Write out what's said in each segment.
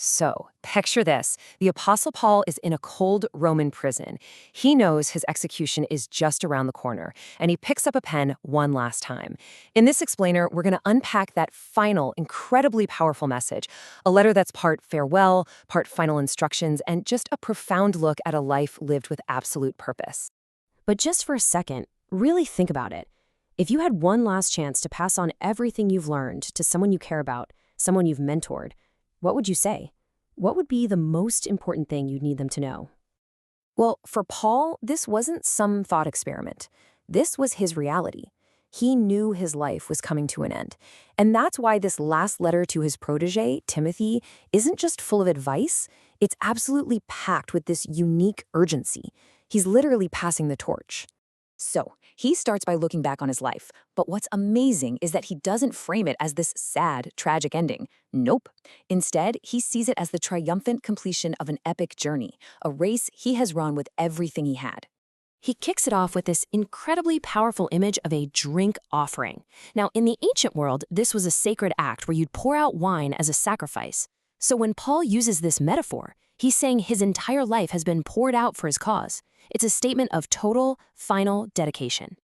So, picture this. The Apostle Paul is in a cold Roman prison. He knows his execution is just around the corner, and he picks up a pen one last time. In this explainer, we're going to unpack that final, incredibly powerful message, a letter that's part farewell, part final instructions, and just a profound look at a life lived with absolute purpose. But just for a second, really think about it. If you had one last chance to pass on everything you've learned to someone you care about, someone you've mentored, what would you say? What would be the most important thing you'd need them to know? Well, for Paul, this wasn't some thought experiment. This was his reality. He knew his life was coming to an end. And that's why this last letter to his protege, Timothy, isn't just full of advice. It's absolutely packed with this unique urgency. He's literally passing the torch. So, he starts by looking back on his life. But what's amazing is that he doesn't frame it as this sad, tragic ending. Nope. Instead, he sees it as the triumphant completion of an epic journey, a race he has run with everything he had. He kicks it off with this incredibly powerful image of a drink offering. Now, in the ancient world, this was a sacred act where you'd pour out wine as a sacrifice. So when Paul uses this metaphor, he's saying his entire life has been poured out for his cause. It's a statement of total, final dedication.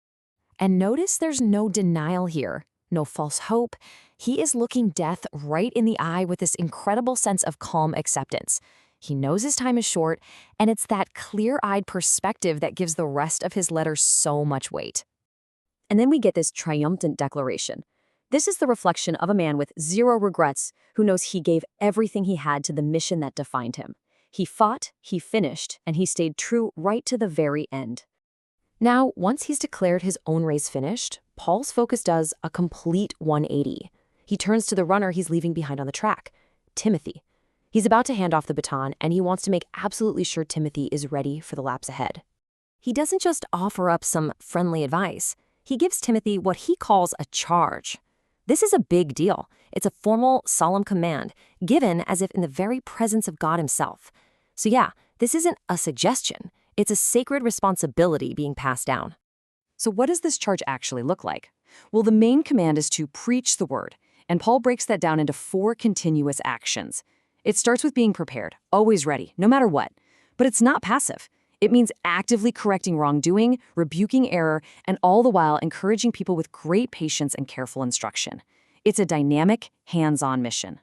And notice there's no denial here, no false hope. He is looking death right in the eye with this incredible sense of calm acceptance. He knows his time is short, and it's that clear-eyed perspective that gives the rest of his letter so much weight. And then we get this triumphant declaration. This is the reflection of a man with zero regrets who knows he gave everything he had to the mission that defined him. He fought, he finished, and he stayed true right to the very end. Now, once he's declared his own race finished, Paul's focus does a complete 180. He turns to the runner he's leaving behind on the track, Timothy. He's about to hand off the baton, and he wants to make absolutely sure Timothy is ready for the laps ahead. He doesn't just offer up some friendly advice. He gives Timothy what he calls a charge. This is a big deal. It's a formal, solemn command, given as if in the very presence of God himself. So yeah, this isn't a suggestion. It's a sacred responsibility being passed down. So what does this charge actually look like? Well, the main command is to preach the word, and Paul breaks that down into 4 continuous actions. It starts with being prepared, always ready, no matter what. But it's not passive. It means actively correcting wrongdoing, rebuking error, and all the while encouraging people with great patience and careful instruction. It's a dynamic, hands-on mission.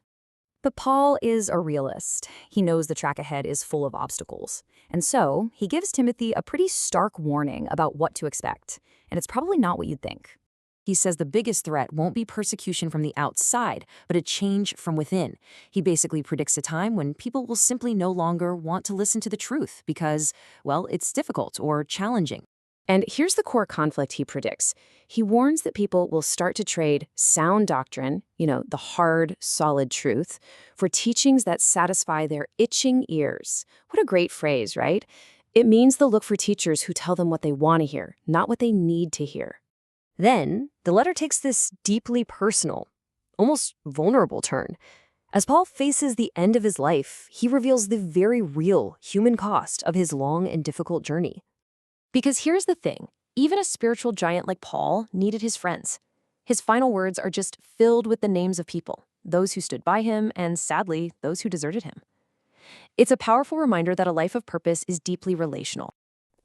But Paul is a realist. He knows the track ahead is full of obstacles. And so, he gives Timothy a pretty stark warning about what to expect. And it's probably not what you'd think. He says the biggest threat won't be persecution from the outside, but a change from within. He basically predicts a time when people will simply no longer want to listen to the truth because, well, it's difficult or challenging. And here's the core conflict he predicts. He warns that people will start to trade sound doctrine, the hard, solid truth, for teachings that satisfy their itching ears. What a great phrase, right? It means they'll look for teachers who tell them what they want to hear, not what they need to hear. Then, the letter takes this deeply personal, almost vulnerable turn. As Paul faces the end of his life, he reveals the very real human cost of his long and difficult journey. Because here's the thing, even a spiritual giant like Paul needed his friends. His final words are just filled with the names of people, those who stood by him and, sadly, those who deserted him. It's a powerful reminder that a life of purpose is deeply relational.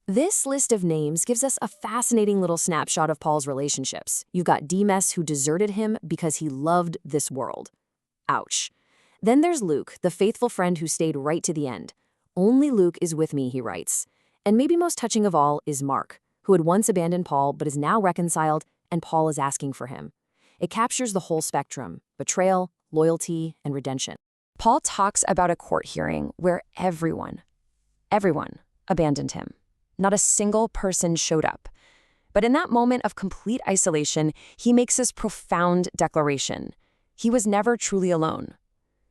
This list of names gives us a fascinating little snapshot of Paul's relationships. You've got Demas, who deserted him because he loved this world. Ouch. Then there's Luke, the faithful friend who stayed right to the end. Only Luke is with me, he writes. And maybe most touching of all is Mark, who had once abandoned Paul but is now reconciled, and Paul is asking for him. It captures the whole spectrum: betrayal, loyalty, and redemption. Paul talks about a court hearing where everyone abandoned him. Not a single person showed up. But in that moment of complete isolation, he makes this profound declaration. He was never truly alone.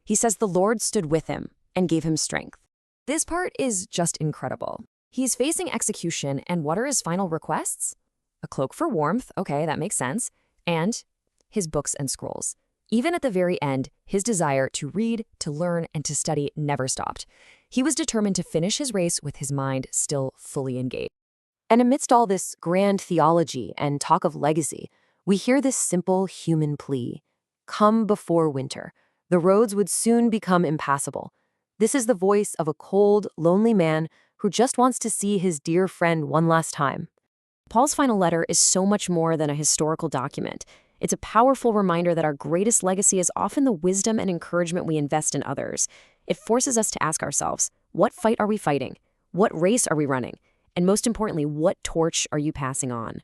He says the Lord stood with him and gave him strength. This part is just incredible. He's facing execution, and what are his final requests? A cloak for warmth, okay, that makes sense, and his books and scrolls. Even at the very end, his desire to read, to learn, and to study never stopped. He was determined to finish his race with his mind still fully engaged. And amidst all this grand theology and talk of legacy, we hear this simple human plea: come before winter, The roads would soon become impassable. This is the voice of a cold, lonely man who just wants to see his dear friend one last time. Paul's final letter is so much more than a historical document. It's a powerful reminder that our greatest legacy is often the wisdom and encouragement we invest in others. It forces us to ask ourselves, what fight are we fighting? What race are we running? And most importantly, what torch are you passing on?